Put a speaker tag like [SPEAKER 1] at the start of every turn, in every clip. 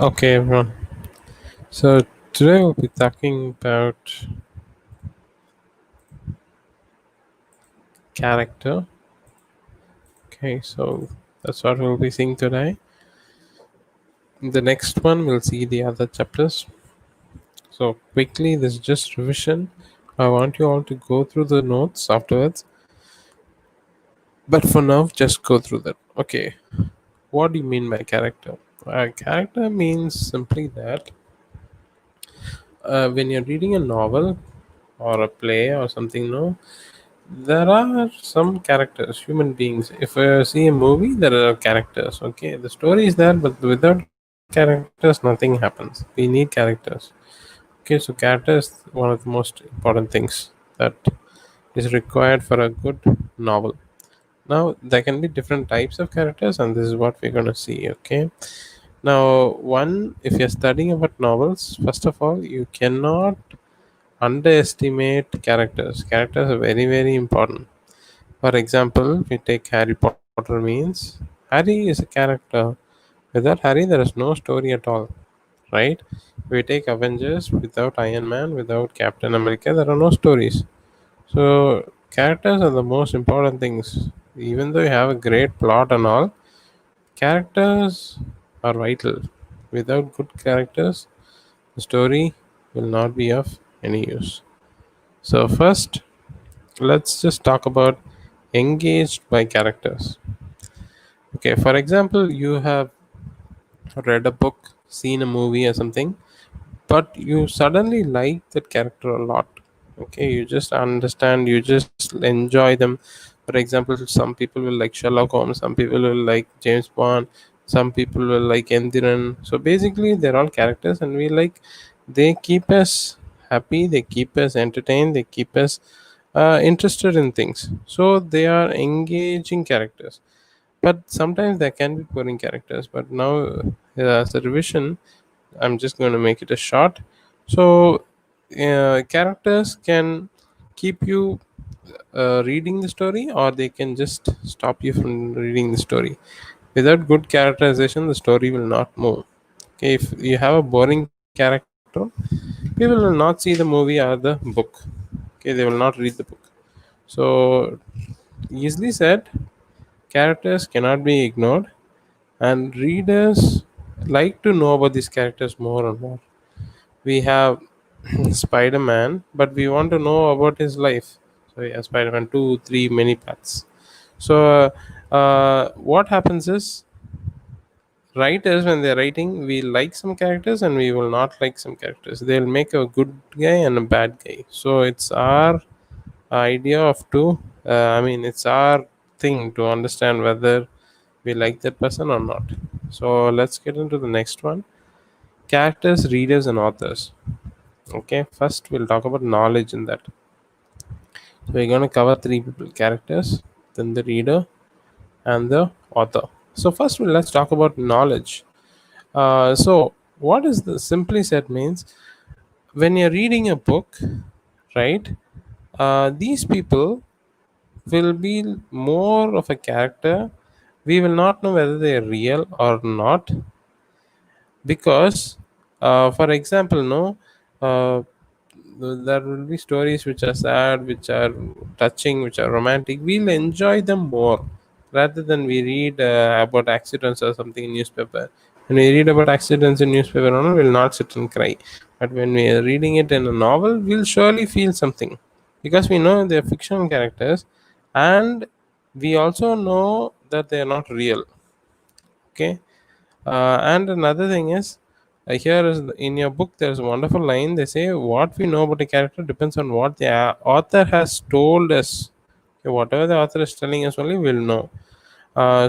[SPEAKER 1] Okay, everyone. So today we'll be talking about character. Okay, so that's what we'll be seeing today. In the next one, we'll see the other chapters. So quickly, this is just revision. I want you all to go through the notes afterwards. But for now, just go through that. Okay, what do you mean by character? Character means simply that when you're reading a novel or a play or something, no, there are some characters, human beings. If I see a movie, there are characters. Okay, the story is there, but without characters, nothing happens. We need characters. Okay, so character is one of the most important things that is required for a good novel. Now, there can be different types of characters, and this is what we're going to see. Okay, now, one, if you're studying about novels, first of all, you cannot underestimate characters. Characters are very, very important. For example, we take Harry Potter means Harry is a character. Without Harry, there is no story at all, right? We take Avengers without Iron Man, without Captain America, there are no stories. So, characters are the most important things. Even though you have a great plot and all, characters are vital. Without good characters, the story will not be of any use. So, first, let's just talk about engaged by characters. Okay, for example, you have read a book, seen a movie or something, but you suddenly like that character a lot. Okay, you just understand, you just enjoy them. For example, some people will like Sherlock Holmes, some people will like James Bond, some people will like Endiran. So basically, they're all characters, and we like they keep us happy, they keep us entertained, they keep us interested in things. So they are engaging characters, but sometimes there can be boring characters. But now, as a revision, I'm just going to make it a short. So characters can keep you reading the story, or they can just stop you from reading the story. Without good characterization, the story will not move. Okay, if you have a boring character, people will not see the movie or the book. Okay, they will not read the book. So easily said, characters cannot be ignored, and readers like to know about these characters more and more. We have Spider-Man, but we want to know about his life. So yeah, Spider-Man 2, 3, many paths. So what happens is, writers, when they're writing, we like some characters and we will not like some characters. They'll make a good guy and a bad guy. So it's our idea of to it's our thing to understand whether we like that person or not. So let's get into the next one: characters, readers, and authors. Okay, first we'll talk about knowledge in that. So we're going to cover three people: characters, then the reader, and the author. So first, let's talk about knowledge. So what is the simply said means, when you're reading a book, right? These people will be more of a character. We will not know whether they are real or not, because for example, no, uh, there will be stories which are sad, which are touching, which are romantic. We'll enjoy them more rather than we read about accidents or something in newspaper. When we read about accidents in newspaper, no, we'll not sit and cry. But when we are reading it in a novel, we'll surely feel something, because we know they're fictional characters, and we also know that they are not real. Okay, and another thing is, here is in your book there's a wonderful line. They say what we know about a character depends on what the author has told us. Okay, whatever the author is telling us, only we'll know.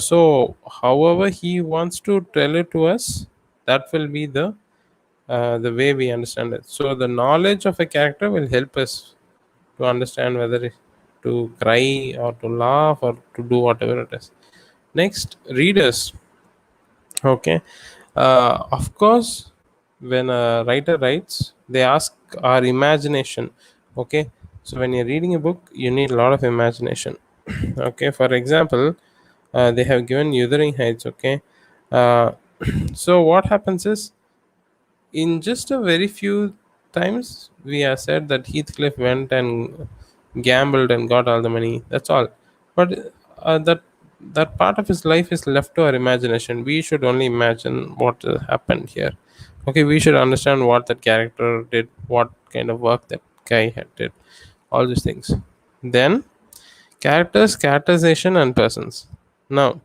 [SPEAKER 1] So however he wants to tell it to us, that will be the way we understand it. So the knowledge of a character will help us to understand whether to cry or to laugh or to do whatever it is. Next, readers. Okay. Of course, when a writer writes, they ask our imagination. Okay. So when you're reading a book, you need a lot of imagination. Okay. For example, they have given Wuthering Heights. Okay. Uh, so what happens is, In just a very few times, we have said that Heathcliff went and gambled and got all the money. That's all. But that part of his life is left to our imagination. We should only imagine what happened here. Okay, we should understand what that character did, what kind of work that guy had did, all these things. Then characters, characterization, and persons. Now,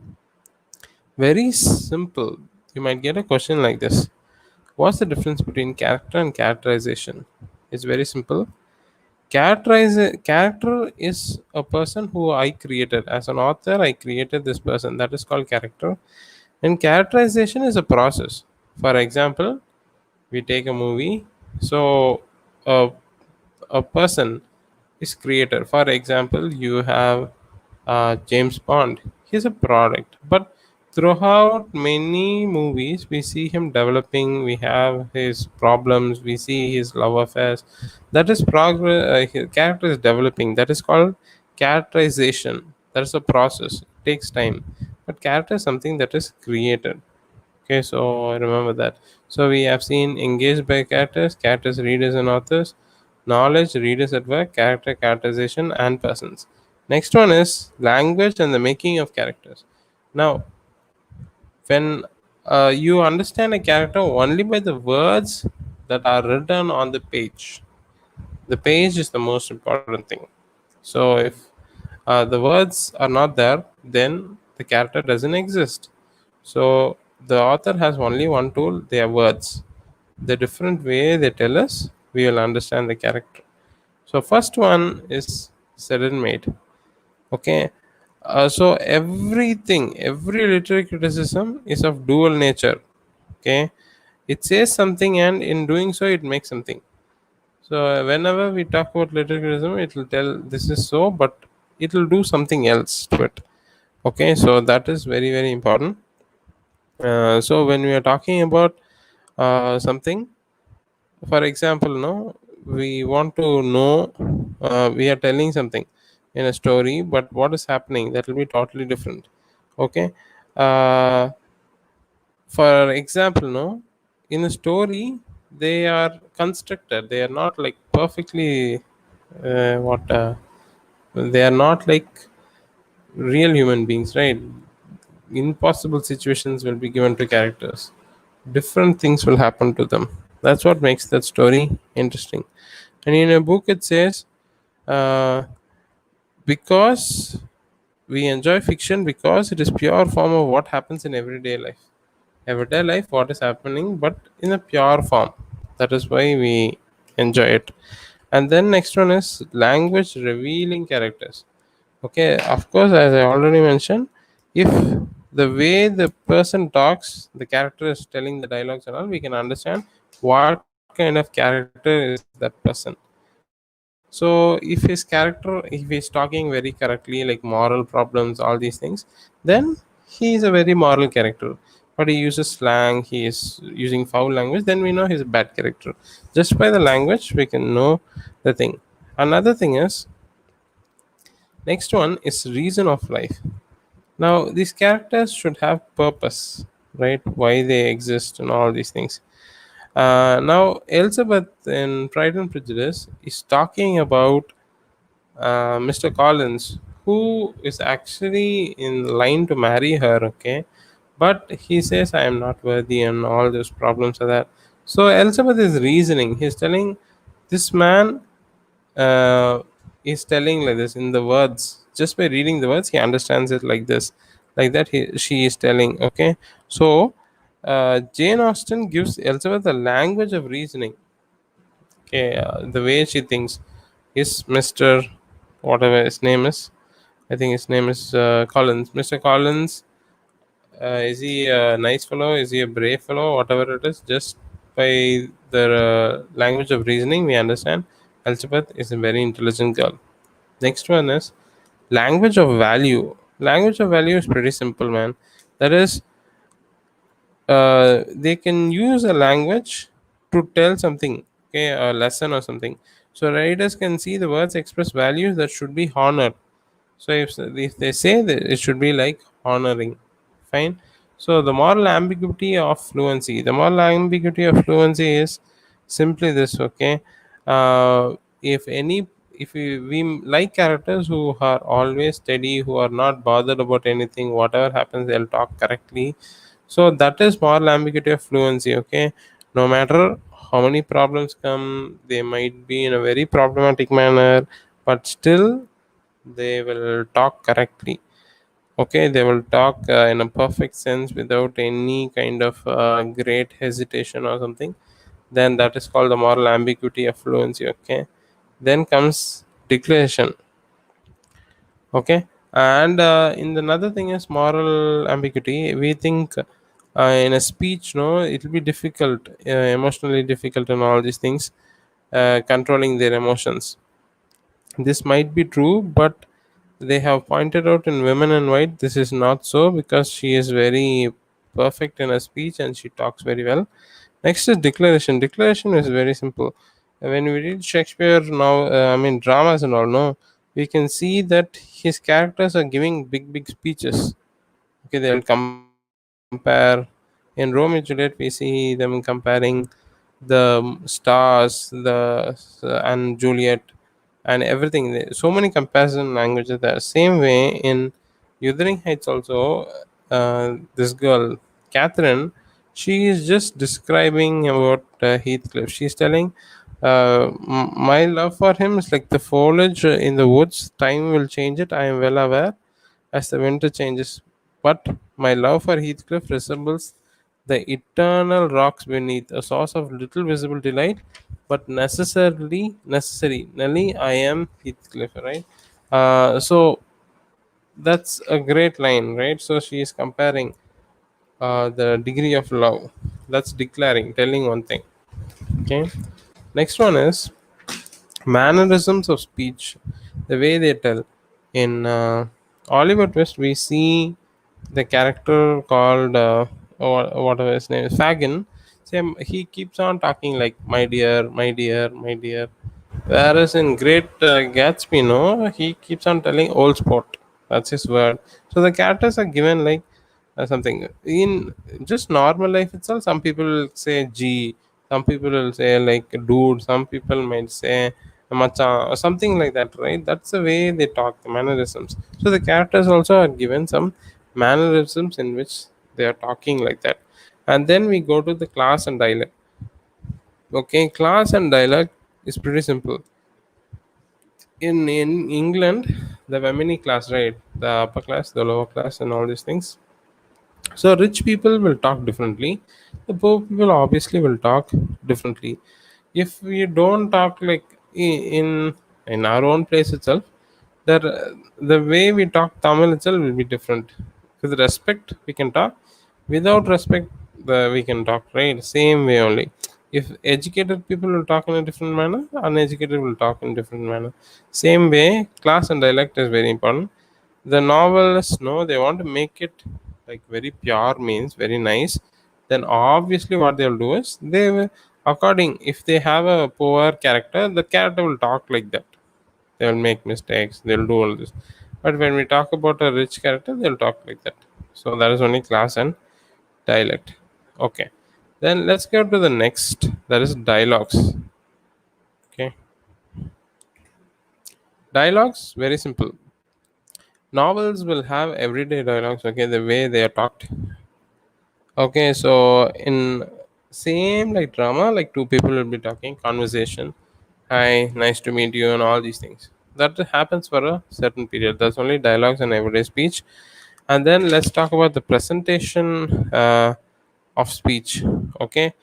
[SPEAKER 1] very simple. You might get a question like this: what's the difference between character and characterization? It's very simple. Character is a person who I created. As an author, I created this person. That is called character. And characterization is a process. For example, we take a movie. So a a person is creator. For example, you have James Bond. He's a product, but throughout many movies, we see him developing. We have his problems. We see his love affairs. That is progress. His character is developing. That is called characterization. That is a process. It takes time, but character is something that is created. Okay, so remember that. So we have seen engaged by characters, characters, readers, and authors, knowledge, readers at work, character, characterization, and persons. Next one is language and the making of characters. Now, when you understand a character only by the words that are written on the page is the most important thing. So if the words are not there, then the character doesn't exist. So the author has only one tool, their words. The different way they tell us, we will understand the character. So first one is said and made. Okay. So every literary criticism is of dual nature. Okay. It says something, and in doing so, it makes something. So whenever we talk about literary criticism, it will tell this is so, but it will do something else to it. Okay, so that is very very important. So when we are talking about something, for example, no, we want to know, we are telling something in a story, but what is happening, that will be totally different. Okay, uh, for example, no, in a story, they are constructed, they are not like perfectly what they are not like real human beings, right? Impossible situations will be given to characters, different things will happen to them. That's what makes that story interesting. And in a book it says, uh, because we enjoy fiction because it is pure form of what happens in everyday life, what is happening, but in a pure form. That is why we enjoy it. And then next one is language revealing characters. Okay, of course, as I already mentioned, if the way the person talks, the character is telling the dialogues and all, we can understand what kind of character is that person. So if his character, if he's talking very correctly, like moral problems, all these things, then he is a very moral character. But he uses slang, he is using foul language, then we know he's a bad character. Just by the language, we can know the thing. Another thing is, next one is reason of life. Now, these characters should have purpose, right? Why they exist and all these things. Now, Elizabeth in Pride and Prejudice is talking about Mr. Collins, who is actually in line to marry her, okay? But he says, I am not worthy, and all those problems are there. So, Elizabeth is reasoning. He's telling this man uh, is telling like this in the words. Just by reading the words, he understands it like this, like that. She is telling. Okay, so Jane Austen gives Elizabeth a language of reasoning. Okay, the way she thinks is Mister, whatever his name is. I think his name is Collins. Mister Collins, is he a nice fellow? Is he a brave fellow? Whatever it is, just by the language of reasoning, we understand Elizabeth is a very intelligent girl. Next one is language of value. Language of value is pretty simple, man. That is, they can use a language to tell something, okay, a lesson or something. So writers can see the words express values that should be honored. So if they say that it should be like honoring, fine. So the moral ambiguity of fluency. The moral ambiguity of fluency is simply this. Okay, if any, if we like characters who are always steady, who are not bothered about anything, whatever happens, they'll talk correctly. So that is moral ambiguity of fluency. Okay, no matter how many problems come, they might be in a very problematic manner, but still they will talk correctly. Okay, they will talk in a perfect sense without any kind of great hesitation or something. Then that is called the moral ambiguity of fluency. Okay, then comes declaration. Okay, and in the another thing is moral ambiguity. We think in a speech, no, it will be difficult, emotionally difficult, and all these things, controlling their emotions. This might be true, but they have pointed out in Women in White this is not so, because she is very perfect in her speech and she talks very well. Next is declaration. Declaration is very simple. When we read Shakespeare now, I mean dramas and all, no, we can see that his characters are giving big speeches. Okay, they will compare. In Romeo and Juliet, we see them comparing the stars, and Juliet, and everything. So many comparison languages there. Same way in Wuthering Heights also, this girl Catherine, she is just describing about Heathcliff. She's telling, my love for him is like the foliage in the woods. Time will change it. I am well aware as the winter changes. But my love for Heathcliff resembles the eternal rocks beneath, a source of little visible delight, but necessarily, I am Heathcliff, right? So that's a great line, right? So she is comparing the degree of love. That's declaring, telling one thing. Okay. Next one is mannerisms of speech, the way they tell. In Oliver Twist, we see the character called whatever his name is, Fagin. Same, he keeps on talking like my dear, my dear, my dear. Whereas in Great Gatsby, no, he keeps on telling old sport. That's his word. So the characters are given like something in just normal life itself. Some people will say G, some people will say like dude, some people might say macha or something like that, right? That's the way they talk, the mannerisms. So the characters also are given some mannerisms in which they are talking like that. And then we go to the class and dialect. Okay, class and dialect is pretty simple. In England, there were many class, right? The upper class, the lower class, and all these things. So rich people will talk differently. The poor people obviously will talk differently. If we don't talk like in our own place itself, that the way we talk Tamil itself will be different. With respect, we can talk. Without respect, we can talk, right? Same way only. If educated people will talk in a different manner, uneducated will talk in different manner. Same way, class and dialect is very important. The novelists know they want to make it like very pure, means very nice. Then obviously what they'll do is they will, according, if they have a poor character, the character will talk like that. They'll make mistakes, they'll do all this. But when we talk about a rich character, they'll talk like that. So that is only class and dialect. Okay, then let's go to the next, that is dialogues. Okay, dialogues very simple. Novels will have everyday dialogues, okay, the way they are talked. Okay, so in same like drama, like two people will be talking, conversation, hi, nice to meet you, and all these things. That happens for a certain period. That's only dialogues and everyday speech. And then let's talk about the presentation of speech. Okay,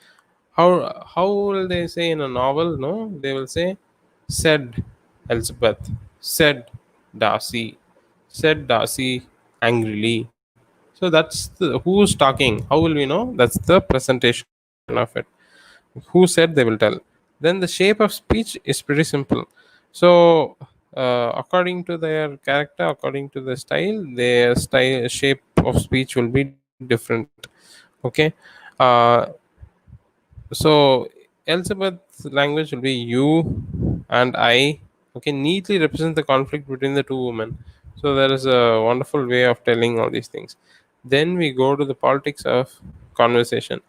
[SPEAKER 1] how will they say in a novel? No, they will say, said Elizabeth, said Darcy, said Darcy angrily. So that's the who's talking. How will we know? That's the presentation of it. Who said, they will tell. Then the shape of speech is pretty simple. So according to their character, according to the style, their style shape of speech will be different. Okay. uh, so Elizabeth's language will be you and I. Okay, neatly represent the conflict between the two women. So there is a wonderful way of telling all these things. Then we go to the politics of conversation.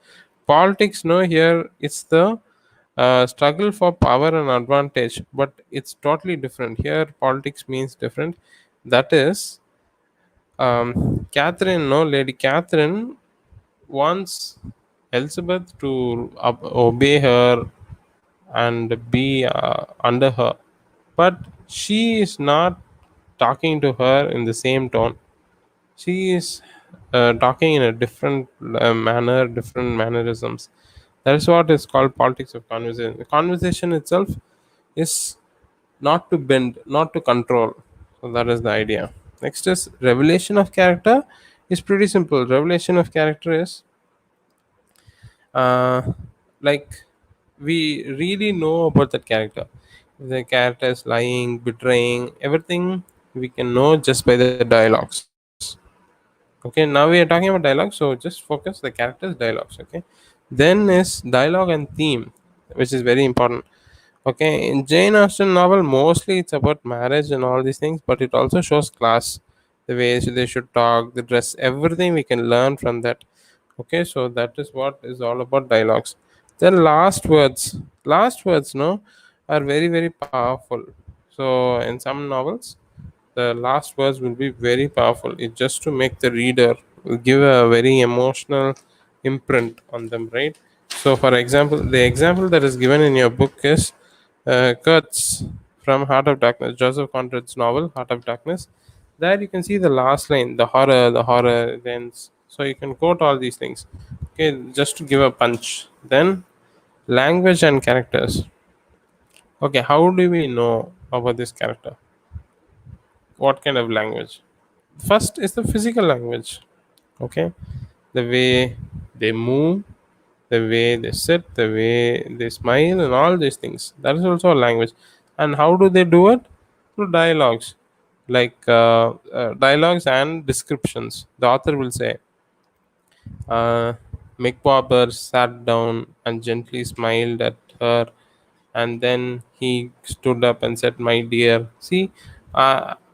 [SPEAKER 1] Politics, no, here it's the struggle for power and advantage, but it's totally different. Here, politics means different. That is, Catherine, no, Lady Catherine wants Elizabeth to obey her and be under her, but she is not talking to her in the same tone. She is talking in a different manner, different mannerisms. That is what is called politics of conversation. The conversation itself is not to bend, not to control. So that is the idea. Next is revelation of character. Is pretty simple. Revelation of character is uh, like we really know about that character. If the character is lying, betraying, everything we can know just by the dialogues. Okay, now we are talking about dialogue, so just focus the characters dialogues. Okay, then is dialogue and theme, which is very important. Okay, in Jane Austen novel, mostly it's about marriage and all these things, but it also shows class, the way they should talk, the dress, everything we can learn from that. Okay, so that is what is all about dialogues. Then last words, no, are very very powerful. So in some novels, the last words will be very powerful. It's just to make the reader give a very emotional imprint on them, right? So for example, the example that is given in your book is Kurtz from Heart of Darkness, Joseph Conrad's novel Heart of Darkness. There you can see the last line, the horror events. So you can quote all these things. Okay, just to give a punch. Then language and characters. Okay, how do we know about this character? What kind of language? First is the physical language. Okay, the way they move, the way they sit, the way they smile, and all these things. That is also a language. And how do they do it? Through dialogues, like dialogues and descriptions. The author will say, Mick Barber sat down and gently smiled at her, and then he stood up and said, "My dear." See,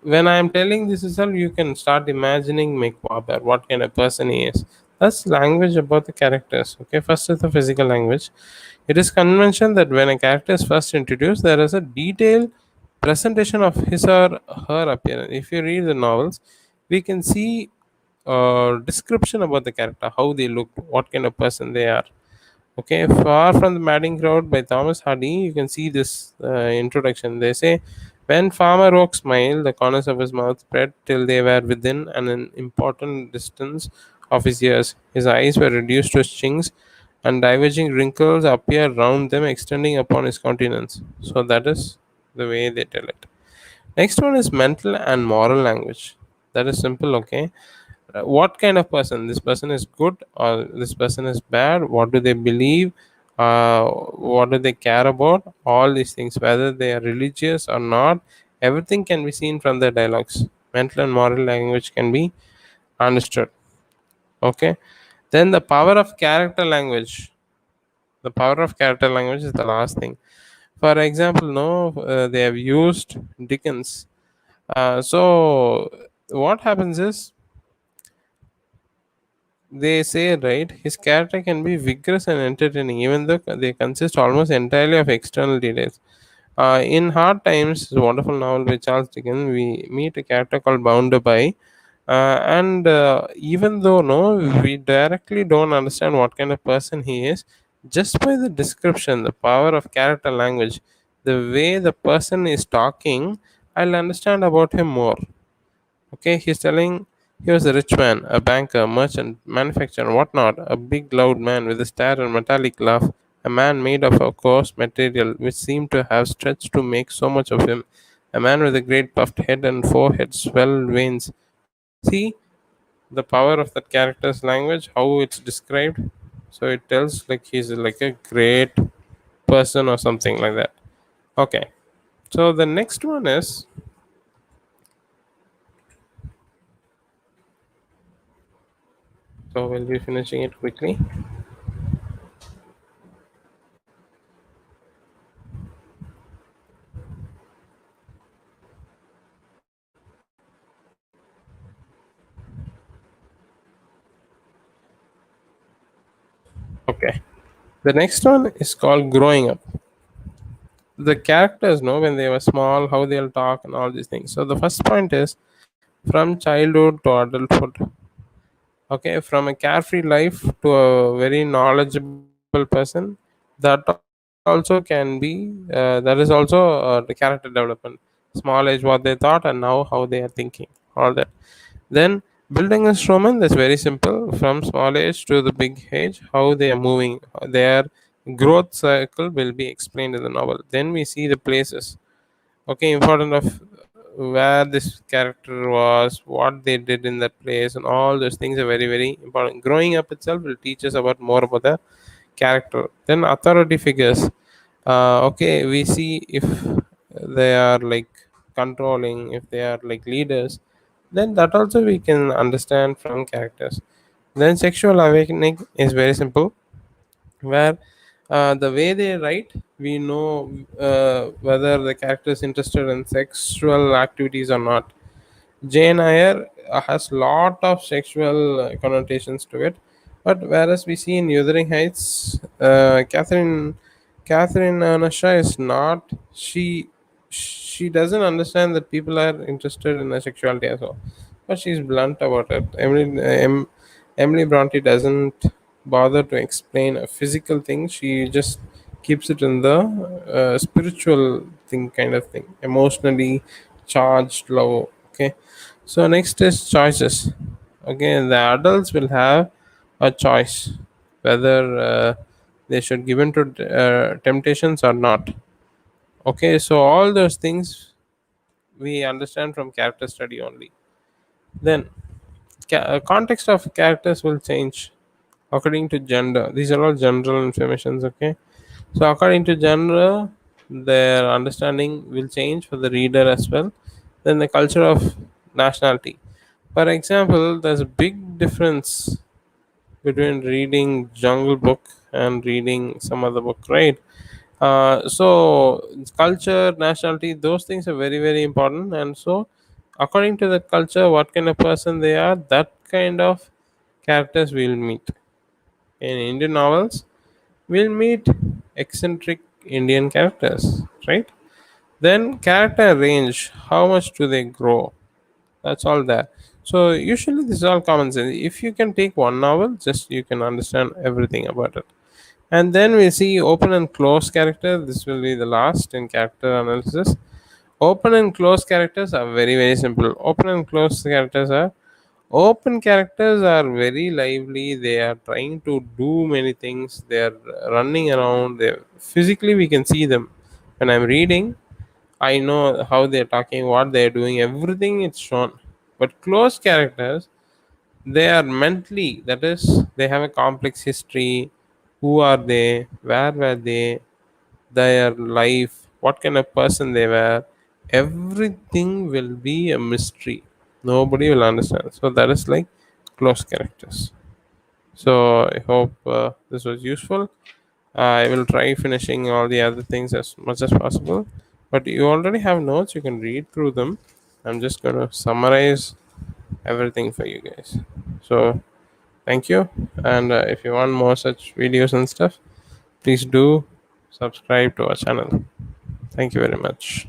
[SPEAKER 1] when I am telling this itself, you can start imagining Mick Barber, what kind of person he is. That's language about the characters. Okay, first is the physical language. It is convention that when a character is first introduced, there is a detailed presentation of his or her appearance. If you read the novels, we can see description about the character, how they look, what kind of person they are. Okay, Far from the Madding Crowd by Thomas Hardy, you can see this introduction. They say, when Farmer Oak smiled, the corners of his mouth spread till they were within an important distance of his ears. His eyes were reduced to chinks, and diverging wrinkles appeared round them, extending upon his countenance. So that is the way they tell it. Next one is mental and moral language. That is simple, okay? What kind of person? This person is good or this person is bad? What do they believe? What do they care about? All these things, whether they are religious or not, everything can be seen from their dialogues. Mental and moral language can be understood. Okay. Then the power of character language. The power of character language is the last thing. For example, no, they have used Dickens. So what happens is they say, right, his character can be vigorous and entertaining, even though they consist almost entirely of external details. In Hard Times, a wonderful novel by Charles Dickens, we meet a character called Bounderby. And even though no, we directly don't understand what kind of person he is, just by the description, the power of character language, the way the person is talking, I'll understand about him more. Okay, he's telling he was a rich man, a banker, merchant, manufacturer, and whatnot, a big loud man with a stare and metallic laugh, a man made of a coarse material which seemed to have stretched to make so much of him, a man with a great puffed head and forehead swelled veins. See the power of that character's language, how it's described. So it tells like he's like a great person or something like that. Okay, so the next one is, so we'll be finishing it quickly. Okay. The next one is called growing up. The characters know when they were small, how they'll talk, and all these things. So the first point is from childhood to adulthood. Okay, from a carefree life to a very knowledgeable person, that also can be that is also the character development. Small age what they thought and now how they are thinking, all that. Then building a snowman, that's very simple. From small age to the big age, how they are moving, their growth cycle will be explained in the novel. Then we see the places. Okay, important of where this character was, what they did in that place, and all those things are very very important. Growing up itself will teach us about more about the character. Then authority figures. Okay, we see if they are like controlling, if they are like leaders, then that also we can understand from characters. Then sexual awakening is very simple, where the way they write, we know whether the character is interested in sexual activities or not. Jane Eyre has lot of sexual connotations to it, but whereas we see in Wuthering Heights, Catherine Anasha is not. She doesn't understand that people are interested in her sexuality as well, but she's blunt about it. Emily Bronte doesn't bother to explain a physical thing. She just keeps it in the spiritual thing, kind of thing, emotionally charged love. Okay, so next is choices. Okay, the adults will have a choice whether they should give in to temptations or not. Okay, so all those things we understand from character study only. Then context of characters will change according to gender. These are all general informations. Okay, so according to gender, their understanding will change for the reader as well. Then the culture of nationality. For example, there's a big difference between reading Jungle Book and reading some other book, right? So culture, nationality, those things are very very important, and so according to the culture, what kind of person they are, that kind of characters we'll meet. In Indian novels, we'll meet eccentric Indian characters, right? Then character range, how much do they grow? That's all there. So usually this is all common sense. If you can take one novel, just you can understand everything about it. And then we see open and close character. This will be the last in character analysis. Open and close characters are very very simple. Open characters are very lively. They are trying to do many things. They are running around. They physically we can see them. When I'm reading, I know how they're talking, what they're doing, everything is shown. But close characters, they are mentally, that is, they have a complex history. Who are they? Where were they? Their life, what kind of person they were. Everything will be a mystery. Nobody will understand. So that is like close characters. So I hope this was useful. I will try finishing all the other things as much as possible. But you already have notes, you can read through them. I'm just going to summarize everything for you guys. So, thank you. And if you want more such videos and stuff, please do subscribe to our channel. Thank you very much.